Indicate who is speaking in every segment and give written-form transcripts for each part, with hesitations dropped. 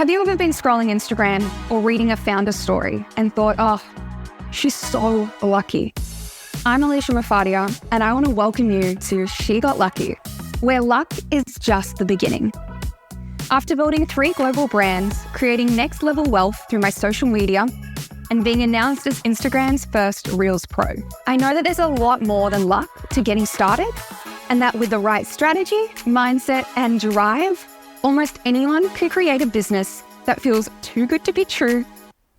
Speaker 1: Have you ever been scrolling Instagram or reading a founder story and thought, oh, she's so lucky? I'm Alicia Mafadia, and I want to welcome you to She Got Lucky, where luck is just the beginning. After building 3 global brands, creating next level wealth through my social media, and being announced as Instagram's first Reels Pro, I know that there's a lot more than luck to getting started, and that with the right strategy, mindset, and drive, almost anyone can create a business that feels too good to be true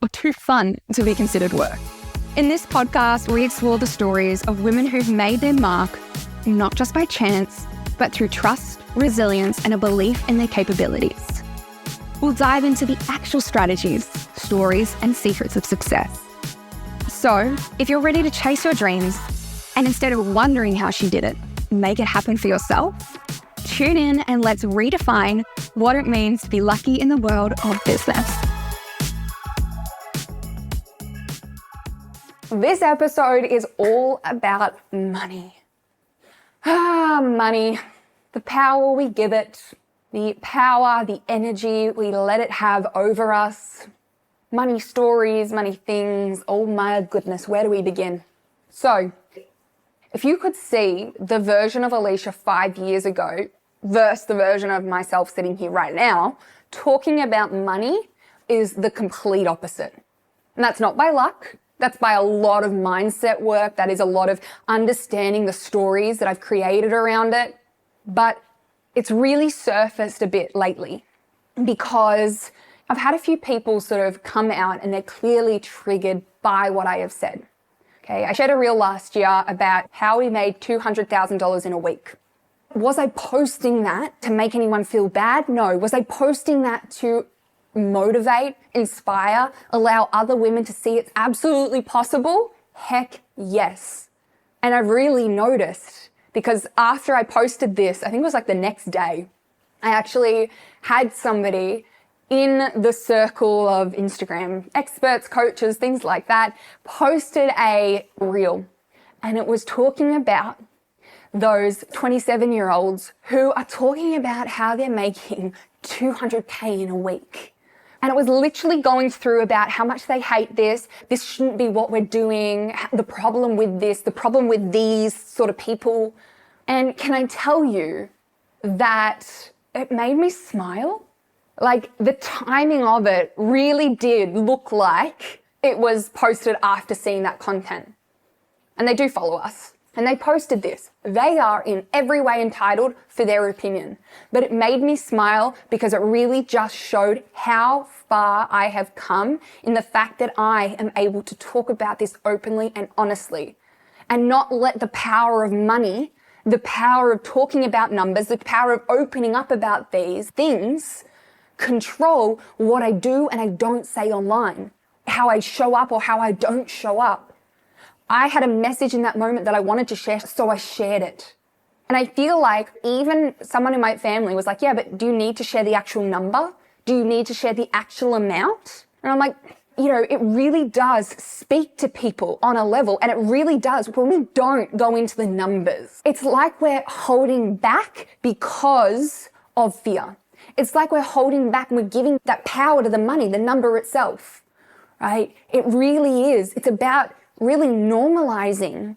Speaker 1: or too fun to be considered work. In this podcast, we explore the stories of women who've made their mark, not just by chance, but through trust, resilience, and a belief in their capabilities. We'll dive into the actual strategies, stories, and secrets of success. So, if you're ready to chase your dreams, and instead of wondering how she did it, make it happen for yourself, tune in and let's redefine what it means to be lucky in the world of business. This episode is all about money. Money. The power we give it, the power, the energy we let it have over us. Money stories, money things. Oh my goodness, where do we begin? So, if you could see the version of Alicia 5 years ago versus the version of myself sitting here right now, talking about money is the complete opposite. And that's not by luck. That's by a lot of mindset work. That is a lot of understanding the stories that I've created around it. But it's really surfaced a bit lately because I've had a few people sort of come out and they're clearly triggered by what I have said. Okay, I shared a reel last year about how we made $200,000 in a week. Was I posting that to make anyone feel bad? No. Was I posting that to motivate, inspire, allow other women to see it's absolutely possible? Heck yes. And I've really noticed because after I posted this, I think it was like the next day, I actually had somebody in the circle of Instagram experts, coaches, things like that, posted a reel. And it was talking about those 27-year-olds who are talking about how they're making $200K in a week. And it was literally going through about how much they hate this shouldn't be what we're doing, the problem with this, the problem with these sort of people. And can I tell you that it made me smile? Like the timing of it really did look like it was posted after seeing that content. And they do follow us. And they posted this. They are in every way entitled for their opinion. But it made me smile because it really just showed how far I have come in the fact that I am able to talk about this openly and honestly and not let the power of money, the power of talking about numbers, the power of opening up about these things control what I do and I don't say online, how I show up or how I don't show up. I had a message in that moment that I wanted to share, so I shared it. And I feel like even someone in my family was like, yeah, but do you need to share the actual number? Do you need to share the actual amount? And I'm like, you know, it really does speak to people on a level, and it really does when we don't go into the numbers. It's like we're holding back because of fear. It's like we're holding back and we're giving that power to the money, the number itself, right? It really is. It's about really normalizing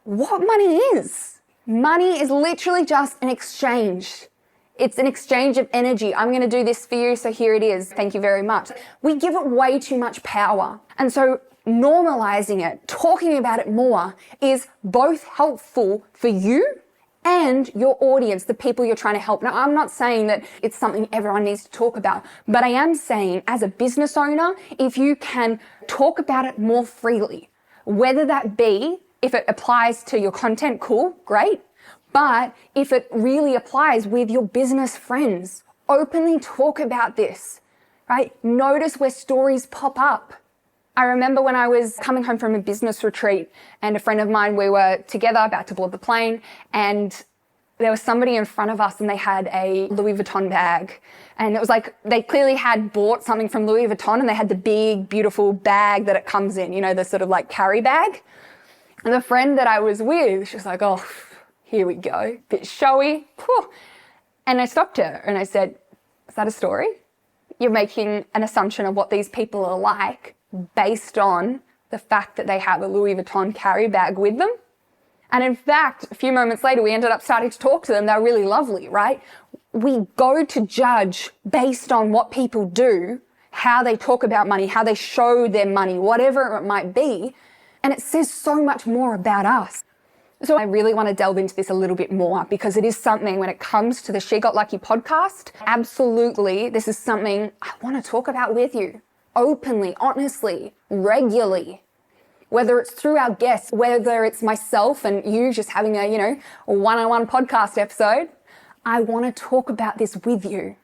Speaker 1: what money is. Money is literally just an exchange. It's an exchange of energy. I'm going to do this for you, so here it is. Thank you very much. We give it way too much power. And so normalizing it, talking about it more is both helpful for you and your audience, the people you're trying to help. Now, I'm not saying that it's something everyone needs to talk about, but I am saying as a business owner, if you can talk about it more freely, whether that be, if it applies to your content, cool, great. But if it really applies with your business friends, openly talk about this, right? Notice where stories pop up. I remember when I was coming home from a business retreat and a friend of mine, we were together about to board the plane, and there was somebody in front of us and they had a Louis Vuitton bag. And it was like they clearly had bought something from Louis Vuitton and they had the big, beautiful bag that it comes in, you know, the sort of like carry bag. And the friend that I was with, she was like, oh, here we go, bit showy. Whew. And I stopped her and I said, is that a story? you're making an assumption of what these people are like based on the fact that they have a Louis Vuitton carry bag with them. And in fact, a few moments later, we ended up starting to talk to them. They're really lovely, right? We go to judge based on what people do, how they talk about money, how they show their money, whatever it might be. And it says so much more about us. So I really want to delve into this a little bit more because it is something when it comes to the She Got Lucky podcast, absolutely, this is something I want to talk about with you openly, honestly, regularly. Whether it's through our guests, whether it's myself and you just having a one-on-one podcast episode, I want to talk about this with you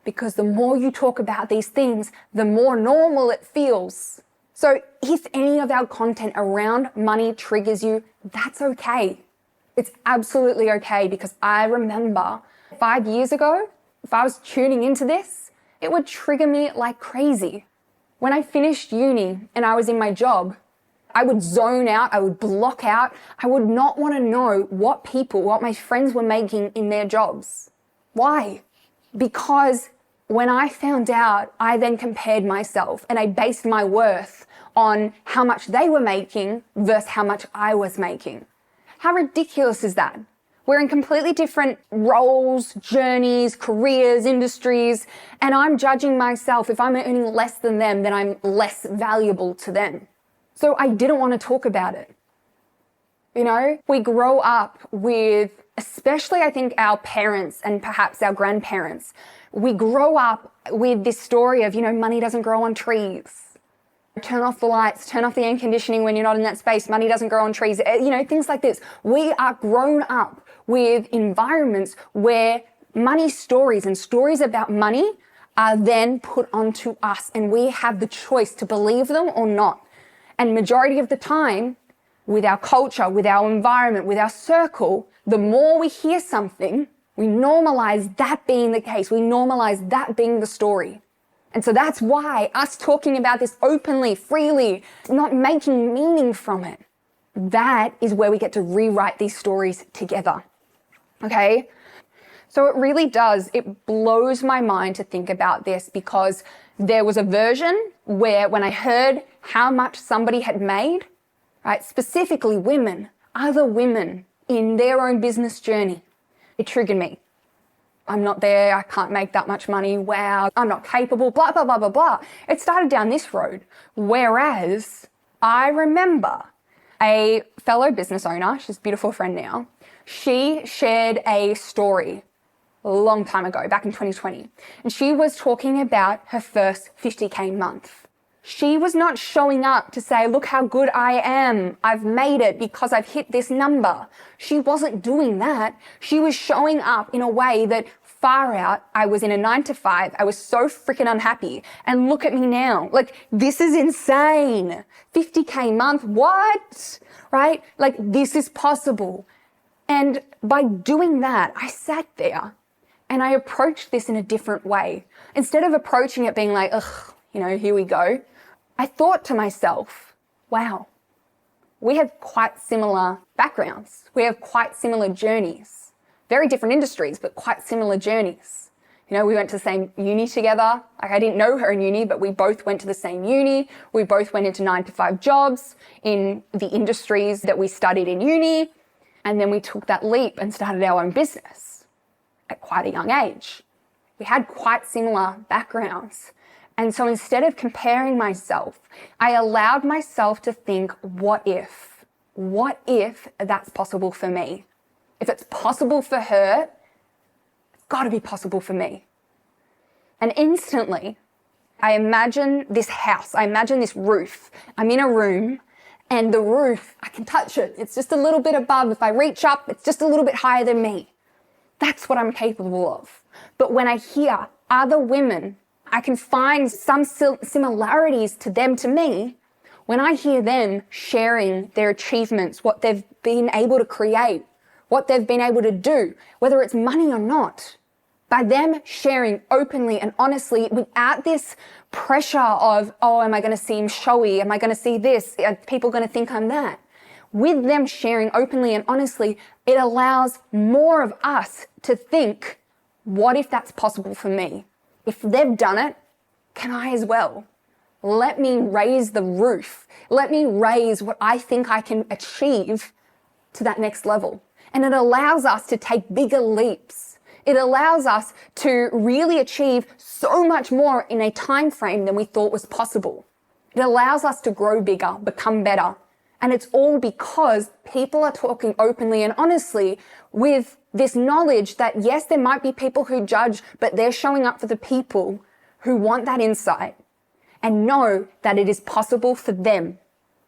Speaker 1: because the more you talk about these things, the more normal it feels. So if any of our content around money triggers you, that's okay. It's absolutely okay because I remember 5 years ago, if I was tuning into this, it would trigger me like crazy. When I finished uni and I was in my job, I would zone out, I would block out. I would not want to know what my friends were making in their jobs. Why? Because when I found out, I then compared myself and I based my worth on how much they were making versus how much I was making. How ridiculous is that? We're in completely different roles, journeys, careers, industries, and I'm judging myself. If I'm earning less than them, then I'm less valuable to them. So I didn't want to talk about it. We grow up with, especially I think our parents and perhaps our grandparents, we grow up with this story of, money doesn't grow on trees. Turn off the lights, turn off the air conditioning when you're not in that space. Money doesn't grow on trees. Things like this. We are grown up with environments where money stories and stories about money are then put onto us and we have the choice to believe them or not. And majority of the time, with our culture, with our environment, with our circle, the more we hear something, we normalize that being the case. We normalize that being the story. And so that's why us talking about this openly, freely, not making meaning from it, that is where we get to rewrite these stories together. Okay? So it really does. It blows my mind to think about this because there was a version where when I heard how much somebody had made, right, specifically women, other women in their own business journey, it triggered me. I'm not there, I can't make that much money, wow, I'm not capable, blah, blah, blah, blah, blah. It started down this road. Whereas I remember a fellow business owner, she's a beautiful friend now, she shared a story a long time ago, back in 2020, and she was talking about her first 50K month. She was not showing up to say, look how good I am. I've made it because I've hit this number. She wasn't doing that. She was showing up in a way that far out. I was in a 9-to-5. I was so freaking unhappy. And look at me now. This is insane. 50K month. What? Right? This is possible. And by doing that, I sat there and I approached this in a different way. Instead of approaching it being like, ugh, here we go. I thought to myself, wow, we have quite similar backgrounds. We have quite similar journeys. Very different industries, but quite similar journeys. We went to the same uni together. I didn't know her in uni, but we both went to the same uni. We both went into 9-to-5 jobs in the industries that we studied in uni. And then we took that leap and started our own business at quite a young age. We had quite similar backgrounds. And so instead of comparing myself, I allowed myself to think, what if? What if that's possible for me? If it's possible for her, it's got to be possible for me. And instantly, I imagine this house, I imagine this roof. I'm in a room and the roof, I can touch it. It's just a little bit above. If I reach up, it's just a little bit higher than me. That's what I'm capable of. But when I hear other women, I can find some similarities to them, to me, when I hear them sharing their achievements, what they've been able to create, what they've been able to do, whether it's money or not, by them sharing openly and honestly without this pressure of, oh, am I going to seem showy? Am I going to see this? Are people going to think I'm that? With them sharing openly and honestly, it allows more of us to think, what if that's possible for me? If they've done it, can I as well? Let me raise the roof. Let me raise what I think I can achieve to that next level. And it allows us to take bigger leaps. It allows us to really achieve so much more in a time frame than we thought was possible. It allows us to grow bigger, become better. And it's all because people are talking openly and honestly with this knowledge that yes, there might be people who judge, but they're showing up for the people who want that insight and know that it is possible for them.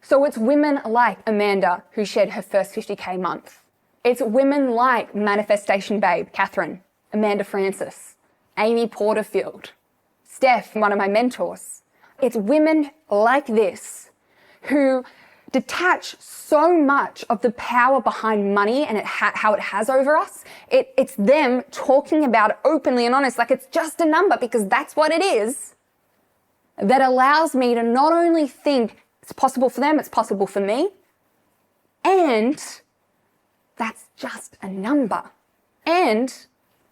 Speaker 1: So it's women like Amanda who shared her first 50K month. It's women like Manifestation Babe, Catherine, Amanda Francis, Amy Porterfield, Steph, one of my mentors. It's women like this who detach so much of the power behind money and how it has over us. It's them talking about it openly and honest, like it's just a number because that's what it is, that allows me to not only think it's possible for them, it's possible for me, and that's just a number. And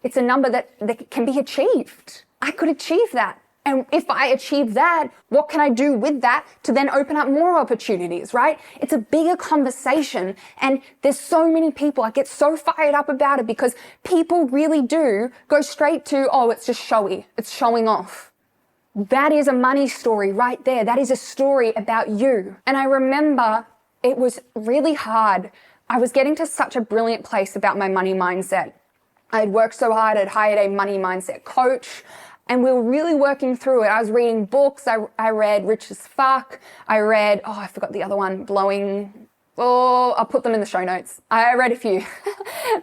Speaker 1: it's a number that can be achieved. I could achieve that. And if I achieve that, what can I do with that to then open up more opportunities, right? It's a bigger conversation. And there's so many people, I get so fired up about it because people really do go straight to, oh, it's just showy. It's showing off. That is a money story right there. That is a story about you. And I remember it was really hard. I was getting to such a brilliant place about my money mindset. I had worked so hard. I'd hired a money mindset coach. And we were really working through it. I was reading books. I read Rich as Fuck. I read, I forgot the other one, I'll put them in the show notes. I read a few,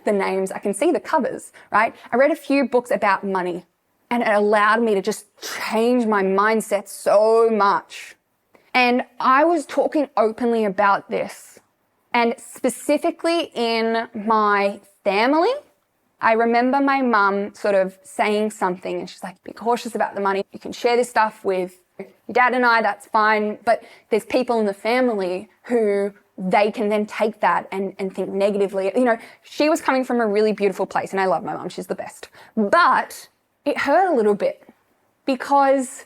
Speaker 1: the names, I can see the covers, right? I read a few books about money and it allowed me to just change my mindset so much. And I was talking openly about this, and specifically in my family. I remember my mum sort of saying something and she's like, be cautious about the money. You can share this stuff with your dad and I, that's fine. But there's people in the family who they can then take that and think negatively. You know, she was coming from a really beautiful place and I love my mum, she's the best. But it hurt a little bit because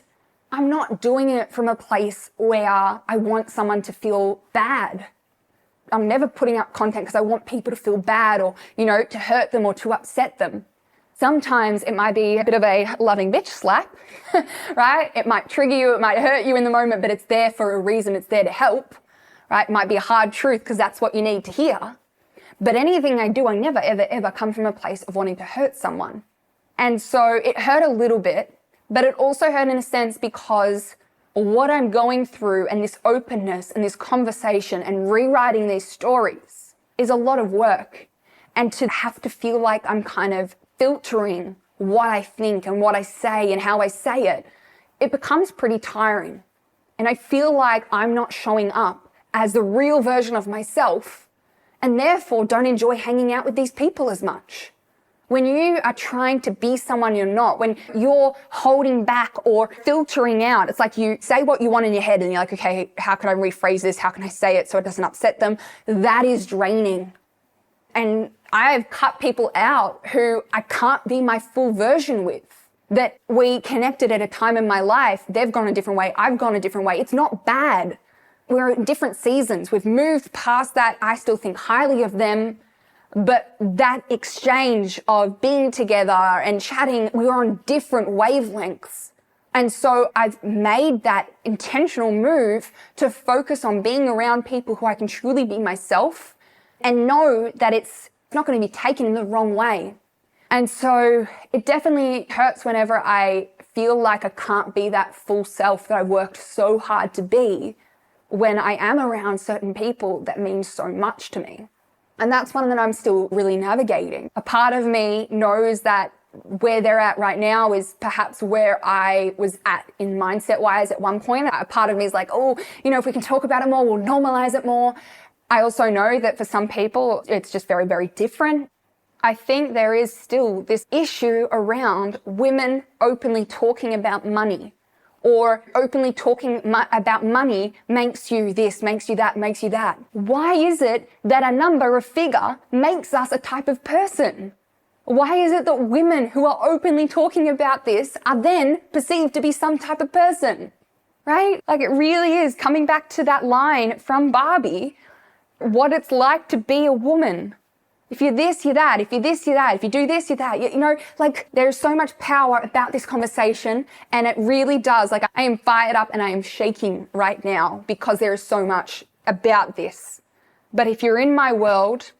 Speaker 1: I'm not doing it from a place where I want someone to feel bad. I'm never putting up content because I want people to feel bad or, to hurt them or to upset them. Sometimes it might be a bit of a loving bitch slap, right? It might trigger you, it might hurt you in the moment, but it's there for a reason. It's there to help, right? It might be a hard truth because that's what you need to hear. But anything I do, I never, ever, ever come from a place of wanting to hurt someone. And so it hurt a little bit, but it also hurt in a sense because what I'm going through and this openness and this conversation and rewriting these stories is a lot of work. And to have to feel like I'm kind of filtering what I think and what I say and how I say it, it becomes pretty tiring. And I feel like I'm not showing up as the real version of myself and therefore don't enjoy hanging out with these people as much. When you are trying to be someone you're not, when you're holding back or filtering out, it's like you say what you want in your head and you're like, okay, how can I rephrase this? How can I say it so it doesn't upset them? That is draining. And I've cut people out who I can't be my full version with. That we connected at a time in my life, they've gone a different way, I've gone a different way. It's not bad. We're in different seasons. We've moved past that. I still think highly of them. But that exchange of being together and chatting, we were on different wavelengths. And so I've made that intentional move to focus on being around people who I can truly be myself and know that it's not going to be taken in the wrong way. And so it definitely hurts whenever I feel like I can't be that full self that I worked so hard to be when I am around certain people that mean so much to me. And that's one that I'm still really navigating. A part of me knows that where they're at right now is perhaps where I was at in mindset-wise at one point. A part of me is like, if we can talk about it more, we'll normalize it more. I also know that for some people, it's just very, very different. I think there is still this issue around women openly talking about money, or openly talking about money makes you this, makes you that, makes you that. Why is it that a number, a figure, makes us a type of person? Why is it that women who are openly talking about this are then perceived to be some type of person, right? Like, it really is coming back to that line from Barbie, what it's like to be a woman. If you're this, you're that. If you're this, you're that. If you do this, you're that. You know, like, there's so much power about this conversation, and it really does. Like, I am fired up and I am shaking right now because there is so much about this. But if you're in my world,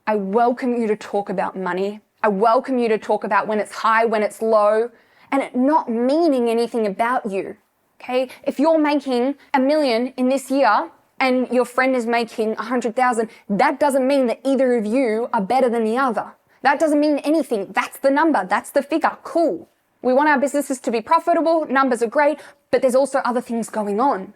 Speaker 1: I welcome you to talk about money. I welcome you to talk about when it's high, when it's low, and it not meaning anything about you. Okay? If you're making $1 million in this year, and your friend is making 100,000, that doesn't mean that either of you are better than the other. That doesn't mean anything. That's the number. That's the figure. Cool. We want our businesses to be profitable. Numbers are great, but there's also other things going on.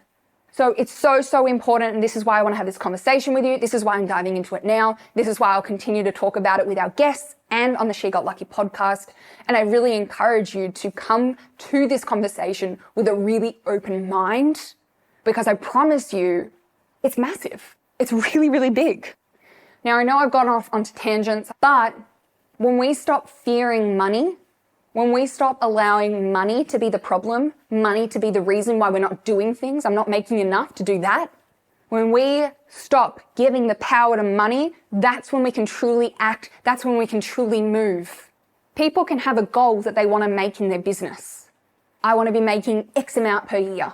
Speaker 1: So it's so important. And this is why I want to have this conversation with you. This is why I'm diving into it now. This is why I'll continue to talk about it with our guests and on the She Got Lucky podcast. And I really encourage you to come to this conversation with a really open mind, because I promise you, it's massive. It's really, really big. Now, I know I've gone off onto tangents, but when we stop fearing money, when we stop allowing money to be the problem, money to be the reason why we're not doing things, I'm not making enough to do that. When we stop giving the power to money, that's when we can truly act. That's when we can truly move. People can have a goal that they want to make in their business. I want to be making X amount per year.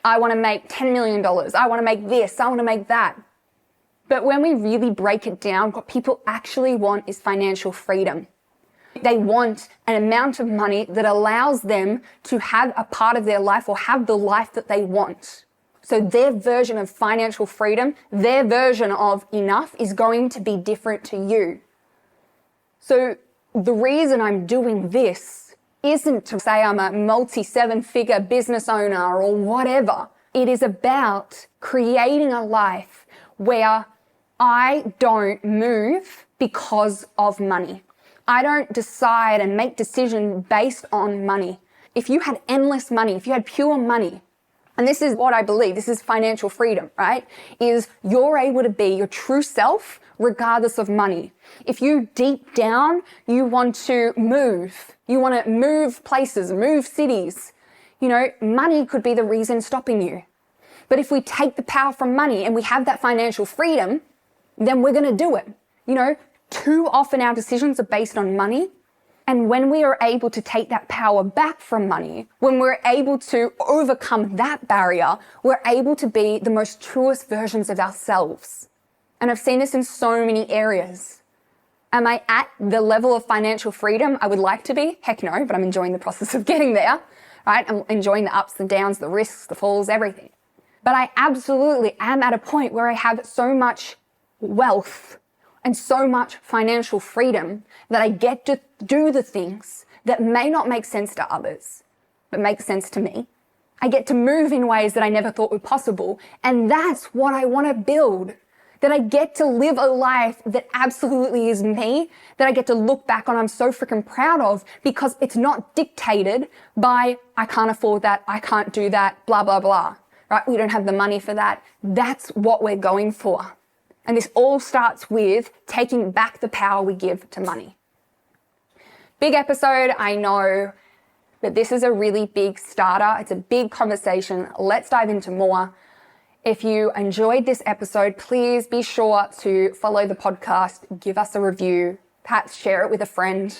Speaker 1: I want to make $10 million. I want to make this. I want to make that. But when we really break it down, what people actually want is financial freedom. They want an amount of money that allows them to have a part of their life or have the life that they want. So their version of financial freedom, their version of enough is going to be different to you. So the reason I'm doing this isn't to say I'm a multi-7-figure business owner or whatever. It is about creating a life where I don't move because of money. I don't decide and make decisions based on money. If you had endless money, if you had pure money, and this is what I believe, this is financial freedom, right? Is you're able to be your true self regardless of money. If you deep down, you want to move, you want to move places, move cities, you know, money could be the reason stopping you. But if we take the power from money and we have that financial freedom, then we're going to do it. You know, too often our decisions are based on money. And when we are able to take that power back from money, when we're able to overcome that barrier, we're able to be the most truest versions of ourselves. And I've seen this in so many areas. Am I at the level of financial freedom I would like to be? Heck no, but I'm enjoying the process of getting there, right? I'm enjoying the ups and downs, the risks, the falls, everything. But I absolutely am at a point where I have so much wealth and so much financial freedom that I get to do the things that may not make sense to others, but make sense to me. I get to move in ways that I never thought were possible. And that's what I want to build. That I get to live a life that absolutely is me, that I get to look back on, I'm so freaking proud of, because it's not dictated by, I can't afford that, I can't do that, blah, blah, blah, right? We don't have the money for that. That's what we're going for. And this all starts with taking back the power we give to money. Big episode, I know, but this is a really big starter. It's a big conversation. Let's dive into more. If you enjoyed this episode, please be sure to follow the podcast, give us a review, perhaps share it with a friend.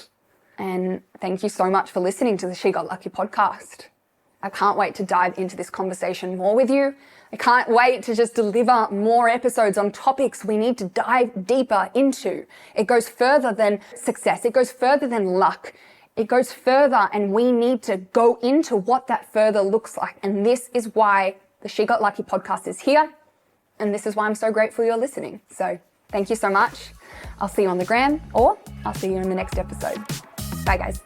Speaker 1: And thank you so much for listening to the She Got Lucky podcast. I can't wait to dive into this conversation more with you. I can't wait to just deliver more episodes on topics we need to dive deeper into. It goes further than success. It goes further than luck. It goes further, and we need to go into what that further looks like. And this is why the She Got Lucky podcast is here. And this is why I'm so grateful you're listening. So thank you so much. I'll see you on the gram, or I'll see you in the next episode. Bye, guys.